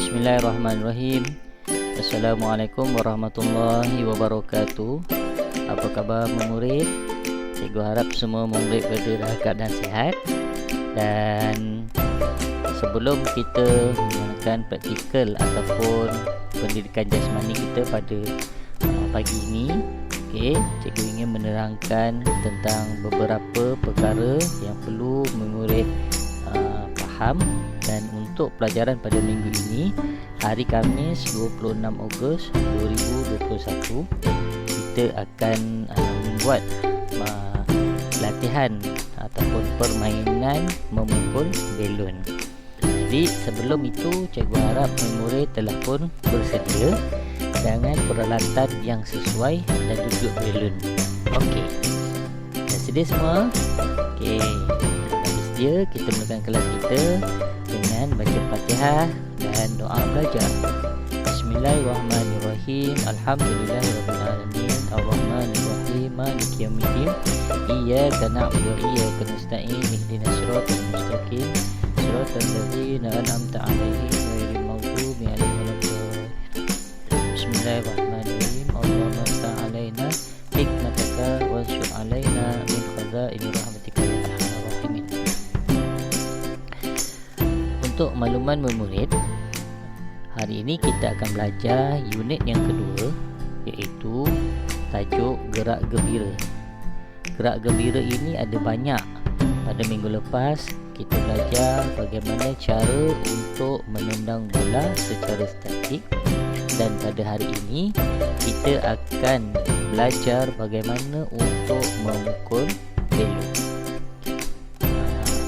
Bismillahirrahmanirrahim. Assalamualaikum warahmatullahi wabarakatuh. Apa khabar murid? Cikgu harap semua murid berada dalam keadaan sihat. Dan sebelum kita menggunakan praktikal ataupun pendidikan jasmani kita pada pagi ini, cikgu ingin menerangkan tentang beberapa perkara yang perlu murid faham. Dan untuk pelajaran pada minggu ini, hari Khamis 26 Ogos 2021, kita akan membuat latihan ataupun permainan memukul belon. Jadi sebelum itu, cikgu harap murid telah pun bersedia dengan peralatan yang sesuai dan juga belon. Okey, dah sedia semua? Okey, dah sedia, kita mulakan kelas kita dengan baca Fatihah dan doa belajar. Bismillahirrahmanirrahim. Alhamdulillahirabbil alamin. Arrahmanirrahim. Maliki yaumiddin. Iyyaka na'budu wa iyyaka nasta'in. Ihdinas siratal mustaqim. Siratal ladzina an'amta 'alaihim ghairil maghdubi 'alaihim waladdallin. Bismillahirrahmanirrahim. Allahumma sta 'alaina hikmataka wansur 'alaina min khaza'ini rahmatika ya arhamar rahimin. Untuk makluman murid, hari ini kita akan belajar unit yang kedua, iaitu tajuk gerak gembira. Gerak gembira ini ada banyak. Pada minggu lepas kita belajar bagaimana cara untuk menendang bola secara statik, dan pada hari ini kita akan belajar bagaimana untuk memukul belon.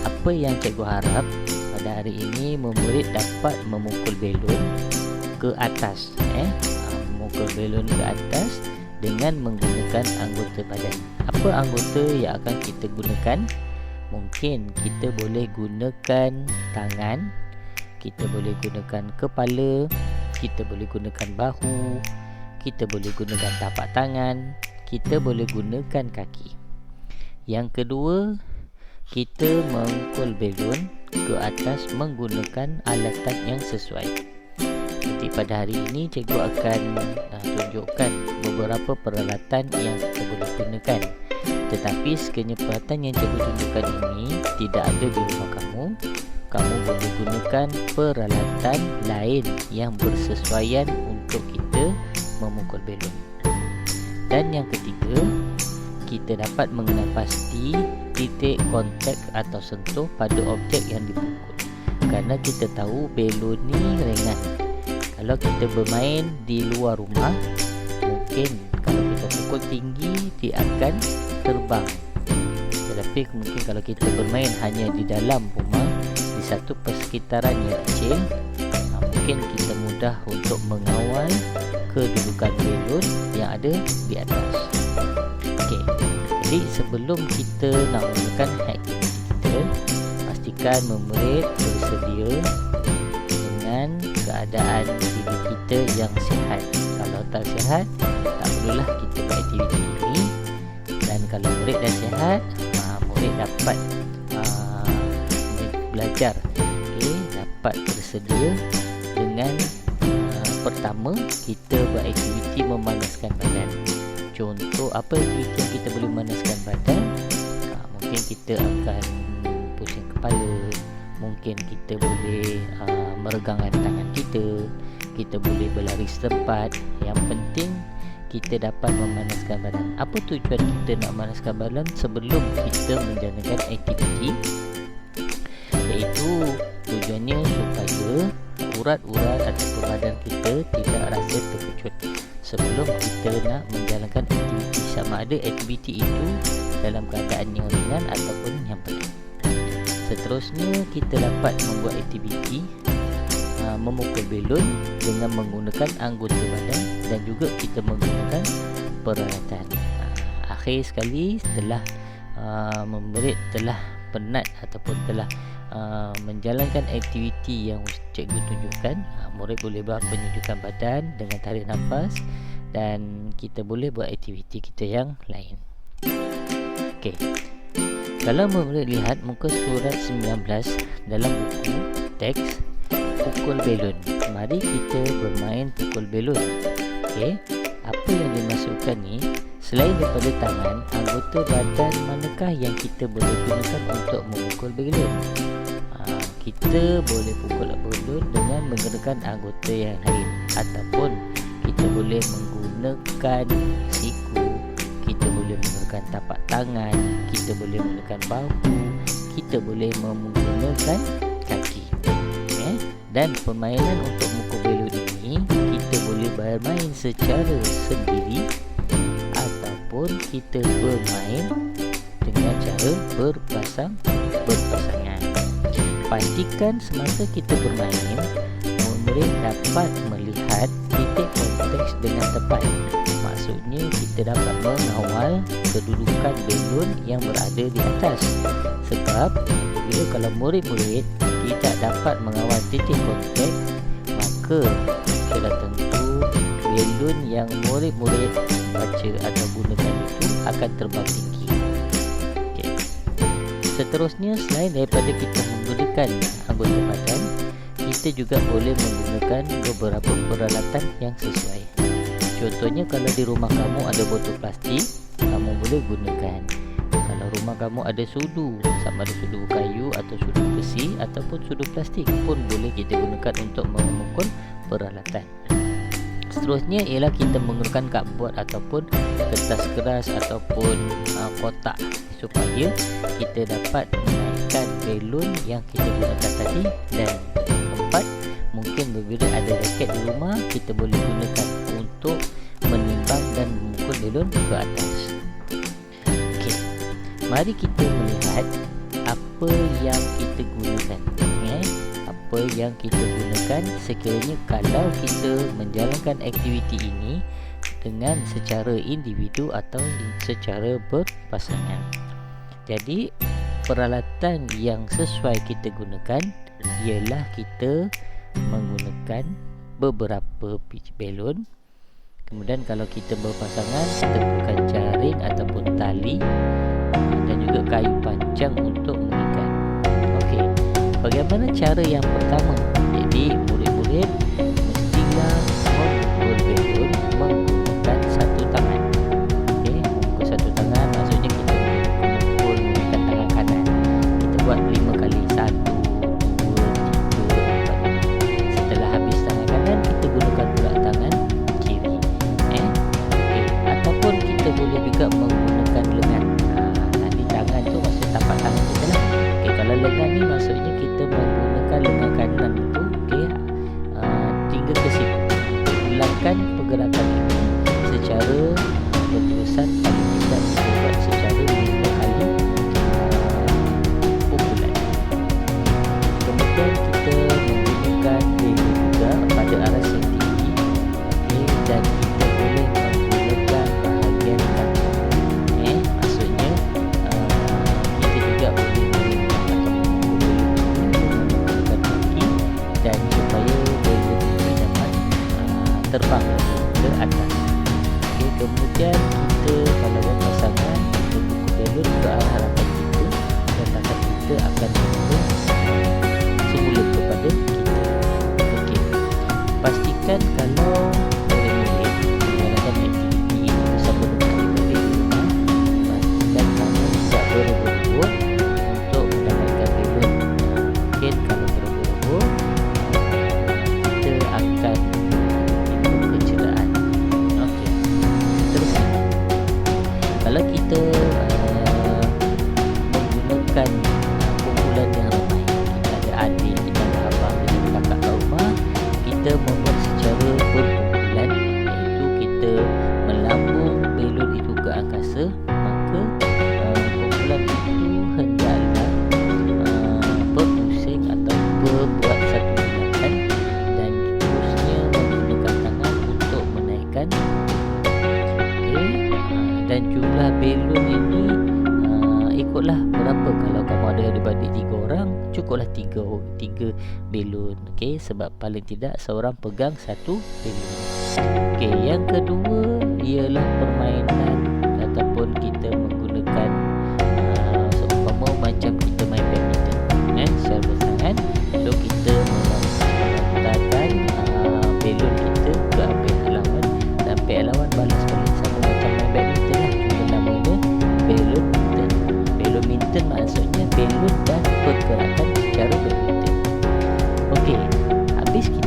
Apa yang cikgu harap pada hari ini murid dapat memukul belon ke atas, memukul belon ke atas dengan menggunakan anggota badan. Apa anggota yang akan kita gunakan? Mungkin kita boleh gunakan tangan, kita boleh gunakan kepala, kita boleh gunakan bahu, kita boleh gunakan tapak tangan, kita boleh gunakan kaki. Yang kedua, kita memukul belon ke atas menggunakan alatan yang sesuai. Jadi pada hari ini cikgu akan tunjukkan beberapa peralatan yang kita boleh gunakan. Tetapi sekiranya peralatan yang cikgu tunjukkan ini tidak ada di rumah kamu, kamu boleh gunakan peralatan lain yang bersesuaian untuk kita memukul belon. Dan yang ketiga, kita dapat mengenal pasti titik kontak atau sentuh pada objek yang dipukul. Kerana kita tahu belon ni ringan. Kalau kita bermain di luar rumah, mungkin kalau kita pukul tinggi, dia akan terbang. Tetapi mungkin kalau kita bermain hanya di dalam rumah, di satu persekitaran yang kecil, mungkin kita mudah untuk mengawal kedudukan belon yang ada di atas. Okey, jadi sebelum kita nak mulakan aktiviti kita, pastikan murid bersedia dengan keadaan diri kita yang sihat. Kalau tak sihat, tak perlulah kita buat aktiviti ini. Dan kalau murid dah sihat, murid dapat belajar, dapat bersedia dengan pertama, kita buat aktiviti memanaskan badan. Contoh, apa aktiviti yang kita boleh memanaskan badan? Mungkin kita akan pusing kepala, mungkin kita boleh meregangkan tangan kita boleh berlari setempat. Yang penting kita dapat memanaskan badan. Apa tujuan kita nak memanaskan badan sebelum kita menjalankan aktiviti? Iaitu tujuannya supaya urat-urat atau badan kita tidak rasa terkejut sebelum kita nak menjalankan aktiviti, sama ada aktiviti itu dalam keadaan yang ringan ataupun yang berat. Seterusnya, kita dapat membuat aktiviti memukul belon dengan menggunakan anggota badan dan juga kita menggunakan peralatan. Akhir sekali, setelah murid telah penat ataupun telah menjalankan aktiviti yang cikgu tunjukkan, murid boleh buat penunjukan badan dengan tarik nafas dan kita boleh buat aktiviti kita yang lain. Okey, kalau murid lihat muka surat 19 dalam buku teks pukul belon. mari kita bermain pukul belon. Okey, apa yang dimasukkan ni, selain daripada tangan, anggota badan manakah yang kita boleh gunakan untuk memukul belon? Kita boleh pukul belon dengan menggunakan anggota yang lain, ataupun kita boleh menggunakan siku, kita boleh menggunakan tapak tangan, kita boleh menggunakan bahu, kita boleh menggunakan kaki. Dan permainan untuk mukul belon ini kita boleh bermain secara sendiri ataupun kita bermain dengan cara berpasangan. Pastikan semasa kita bermain, murid dapat melihat titik konteks dengan tepat. Maksudnya kita dapat mengawal kedudukan belon yang berada di atas. Sebab bila kalau murid-murid tidak dapat mengawal titik konteks, maka sudah tentu belon yang murid-murid baca atau gunakan itu akan terbang tinggi. Okay. Seterusnya, selain daripada kita menggunakan anggota badan, kita juga boleh menggunakan beberapa peralatan yang sesuai. Contohnya, kalau di rumah kamu ada botol plastik, kamu boleh gunakan. Kalau rumah kamu ada sudu, sama ada sudu kayu atau sudu besi ataupun sudu plastik, pun boleh kita gunakan untuk memukul peralatan. Seterusnya ialah kita menggunakan cardboard ataupun kertas keras ataupun kotak supaya kita dapat menaikkan belon yang kita gunakan tadi. Dan keempat, mungkin bila ada raket di rumah, kita boleh gunakan untuk menimbang dan memukul belon ke atas. Okey, mari kita melihat apa yang kita gunakan. Apa yang kita gunakan sekiranya kalau kita menjalankan aktiviti ini dengan secara individu atau secara berpasangan. Jadi peralatan yang sesuai kita gunakan ialah kita menggunakan beberapa pitch belon. Kemudian kalau kita berpasangan, kita gunakan jaring ataupun tali dan juga kayu panjang untuk mengikat. Okey, bagaimana cara yang pertama? Jadi murid-murid mestilah memukul belon menggunakan satu tangan. Okey, memukul satu tangan maksudnya kita memukul menggunakan tangan kanan. Kita buat 5 kali, 1, 2, 3, 4. Setelah habis tangan kanan, kita gunakan pula tangan kiri. Okey, ataupun kita boleh juga menggunakan lengan. Nanti tangan tu maksud tapak tangan kita lah. Okey, kalau lengan ni maksudnya kita menggunakan lengan kanan tu, okey, hingga ke situ. Ulangkan pergerakan ini secara berterusan, paling tidak kita buat secara 5 kali pukulan. Kemudian kita menggunakan belon juga pada aras yang tinggi. Okey, dan kita boleh menggunakan bahagian kaki. Maksudnya kita juga boleh menggunakan kaki dan supaya belon ini dapat terbang ke atas. Okey, kemudian kita kalau berpasangan, kita pukul belon ke arah harapan kita dan tangan kita akan menunjuk semula kepada kita. Okey, pastikan kalau murid-murid menjalankan aktiviti ini bersama dengan adik-adik di rumah, pastikan kamu tidak berebut-rebut untuk mendapatkan belon. Mungkin kalau berebut-rebut, kita akan timbul kecederaan. Okey, terusnya, kalau kita menggunakan pukulan yang ramai, kita ada adik, kita ada abang, kita ada kakak kat rumah, kita membuat secara berkumpulan, iaitu kita melambung belon itu ke angkasa, maka kumpulan itu hendaklah berpusing atau berbuat satu gerakan dan terusnya menggunakan tangan untuk menaikkan. Okey, dan jumlah belon ini ikutlah berapa. Kalau kamu ada adik-adik 3 orang, cukuplah 3 belon. Okey, sebab paling tidak seorang pegang satu belon. Okey, yang kedua ialah permainan ataupun kita menggunakan seumpama macam kita main badminton secara bersamaan. So kita melontarkan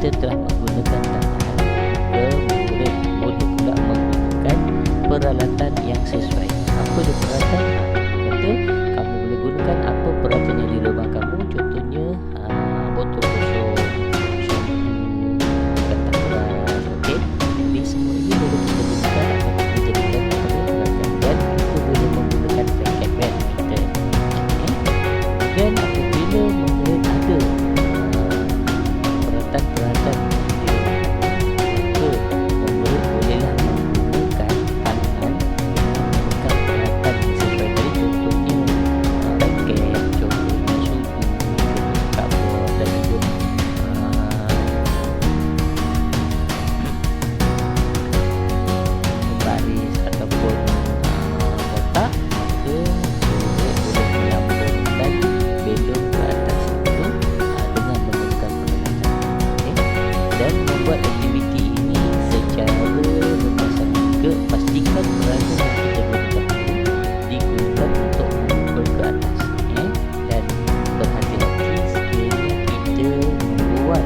kita telah menggunakan tangan, murid boleh pula menggunakan peralatan yang sesuai. Apa dia peralatan? Kata kamu boleh gunakan apa peralatan yang di rumah kamu, contohnya botol kosong, shampoo, katak keras, okey. Jadi semua ini boleh kita gunakan atau kita jadikan sebagai peralatan, dan kita boleh menggunakan packet badminton. Dan apabila murid ada peralatan-peralatan di rumah, maka murid bolehlah menggunakan tangan, menggunakan peralatan yang sesuai. Dari contohnya raket, contohnya sudu, contohnya cupboard, dan juga baris ataupun kotak, maka murid boleh melambungkan belon ke atas itu dengan menggunakan peralatan. Dan membuat aktiviti ini secara berpasangan juga, pastikan peralatan yang kita gunakan itu digunakan untuk memukul ke atas, dan berhati-hati sekiranya kita membuat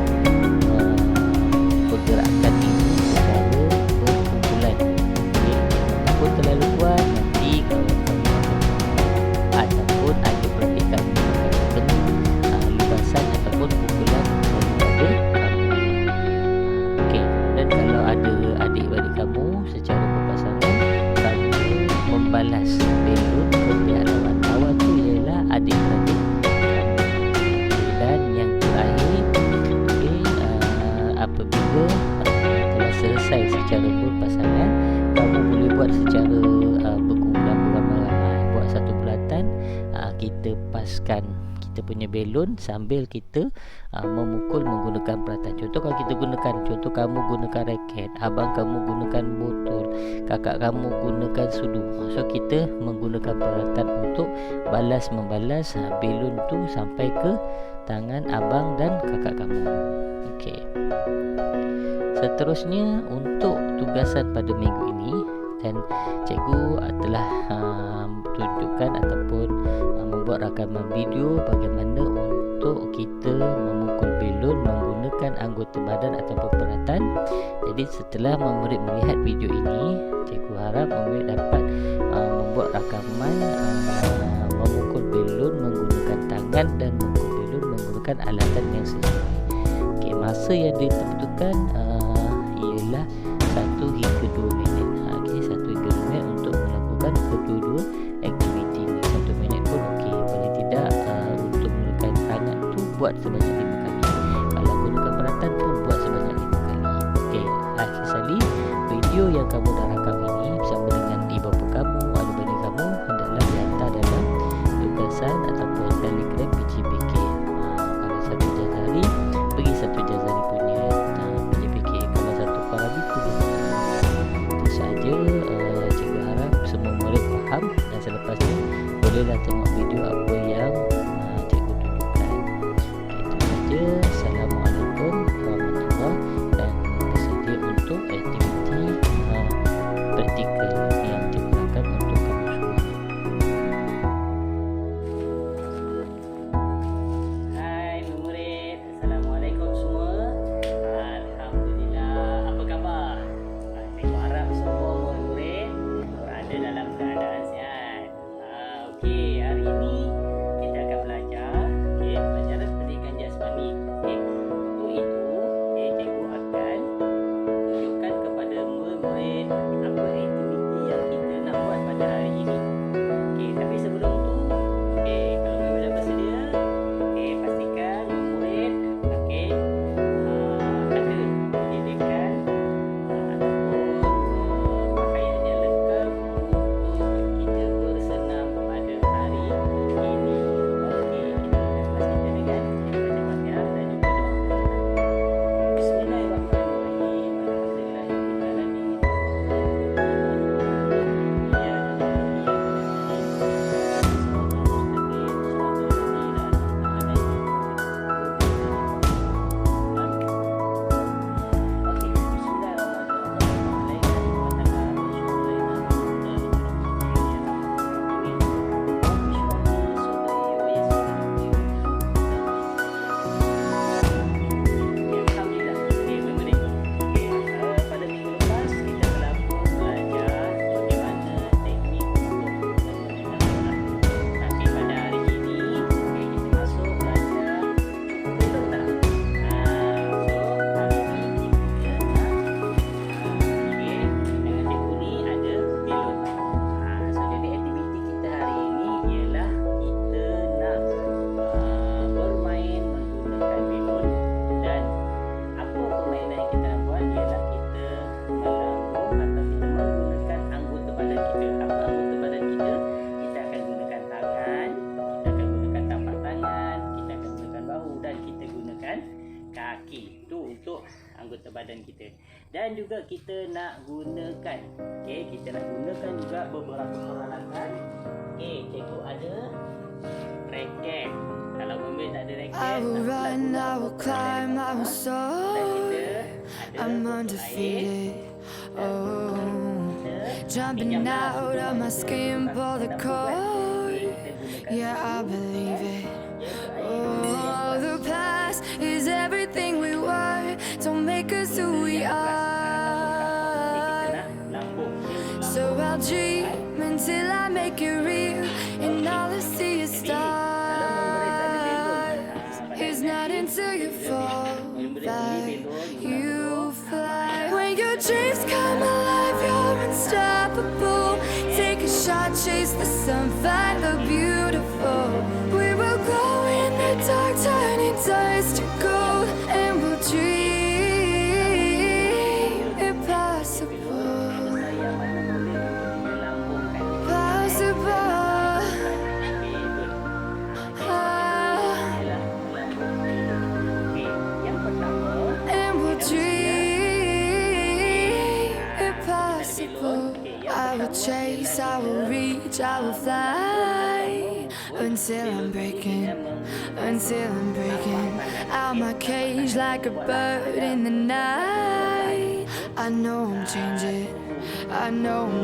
pergerakan ini secara berkumpulan. Jangan takut terlalu kuat, nanti kawan kamu ataupun ada perhatikan akan kena libasan ataupun pukulan daripada kamu. Okey, dan kalau ada adik-adik kamu secara berpasangan, kamu membalas belon ke pihak lawan. Lawan tu ialah adik-adik kamu. Dan yang terakhir, apabila telah selesai secara berpasangan, kamu boleh buat secara berkumpulan beramai-ramai. Buat satu bulatan, kita paskan kita punya belon sambil kita memukul menggunakan peralatan. Contoh kalau kita gunakan, contoh kamu gunakan raket, abang kamu gunakan botol, kakak kamu gunakan sudu. So kita menggunakan peralatan untuk membalas belon tu sampai ke tangan abang dan kakak kamu. Okey. Seterusnya untuk tugasan pada minggu ini, dan cikgu telah tunjukkan ataupun membuat rakaman video bagaimana untuk kita memukul belon menggunakan anggota badan ataupun peralatan. Jadi setelah murid melihat video ini, cikgu harap murid dapat membuat rakaman memukul belon menggunakan tangan dan memukul belon menggunakan alatan yang sesuai. Okey, masa yang ditentukan ialah 1 hingga 2 minit. Okey, 1 hingga 2 minit untuk melakukan kedua-dua aktiviti ini. 1 minit pun okey. Boleh tidak untuk menggunakan tangan tu buat sebanyak 5 kali. Kalau gunakan peralatan pun buat sebanyak 5 kali. Okey, akhir sekali, video yang kamu dah rakam ini bersama dengan ibu bapa kamu, adik-adik kamu hendaklah dihantar dalam tugasan ataupun telegram PJPK. Kalau satu Jazari, bagi satu Jazari punya PJPK. Kalau satu Farabi, itu saja. Cikgu harap semua murid faham, dan selepasnya bolehlah tengok video apa yang cikgu tunjukkan. Itu saja. Assalamualaikum warahmatullahi wabarakatuh, dan bersedia untuk aktiviti praktikal. kaki. Tu untuk anggota badan kita. Dan juga kita nak gunakan, okey, kita nak gunakan juga beberapa peralatan. Okey, cikgu ada raket. Kalau Memir tak ada raket, I will run, I will climb, I will dan soar. kita ada I'm air. undefeated. Oh, jumping out of my skin, pull the cord. Yeah, I believe it. Oh, the past is everything we were. Don't make us who we are. So I'll dream until I make it real, and all I see is stars. It's not until you fall that you fly. When your dreams come alive, you're unstoppable. Take a shot, chase the sun, find the beautiful. We will glow in the dark, turning dust to gold, and we'll dream impossible. Possible. And we'll dream impossible. I will chase, I will reach, I will fly until I'm breaking out my cage like a bird in the night. I know I'm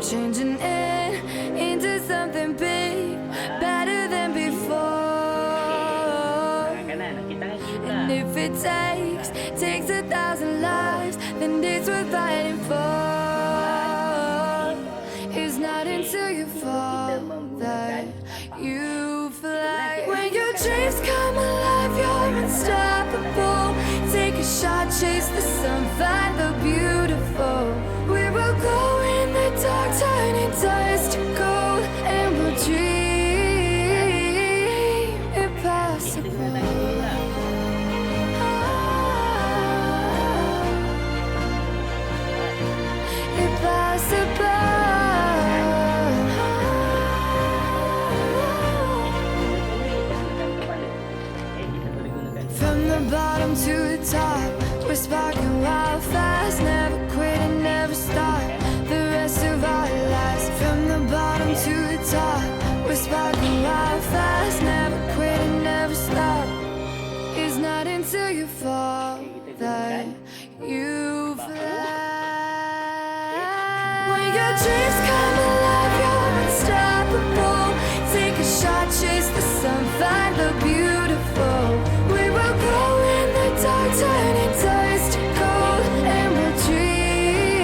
changing it into something big, better than before. And if it takes 1,000 lives, then it's worth fighting for. It's not until you fall that you fly. When your dreams come alive, you're unstoppable. Take a shot, chase the sun, find the beautiful. We will go in the dark, turning dust to gold, and we'll dream impossible. From the bottom to the top, we're sparking wild fast, never quit and never stop. The rest of our lives. From the bottom to the top, we're sparking wild fast, never quit and never stop. It's not until you fall that you fly. When your dreams come alive, you're unstoppable. Take a shot, chase the sun, find the beautiful. We will go in the dark, turning dust to gold, and we'll dream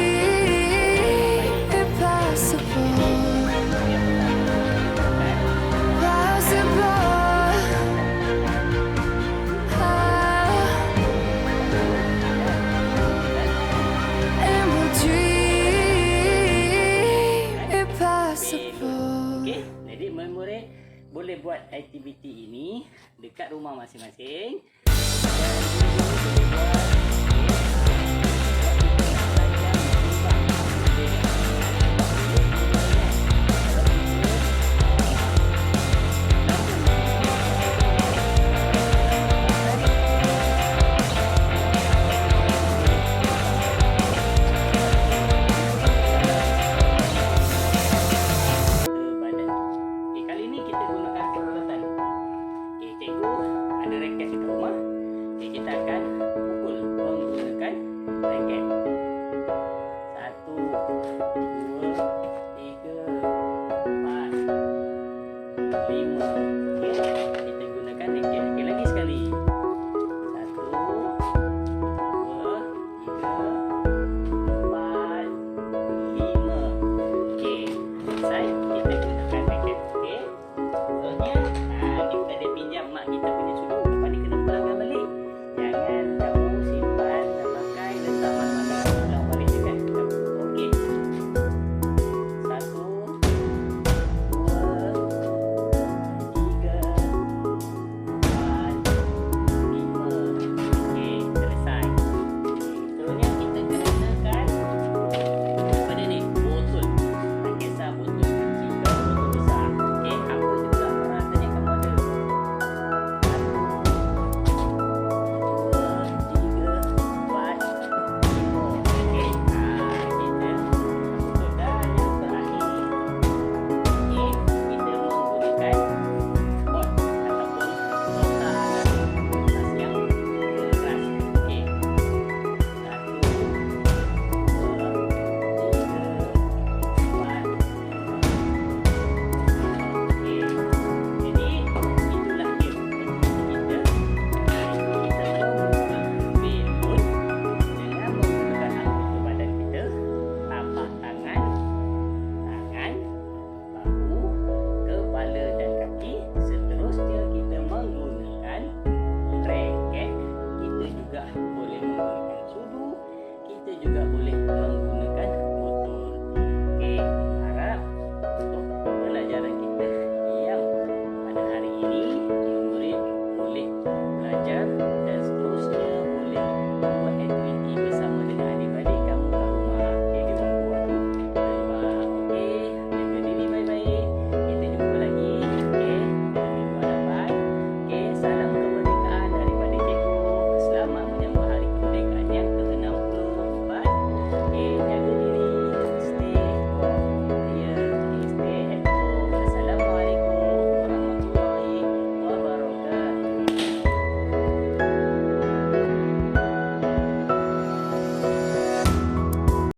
impossible. Possible. And we'll dream impossible. Okey, jadi murid-murid boleh buat aktiviti ini dekat rumah masing-masing.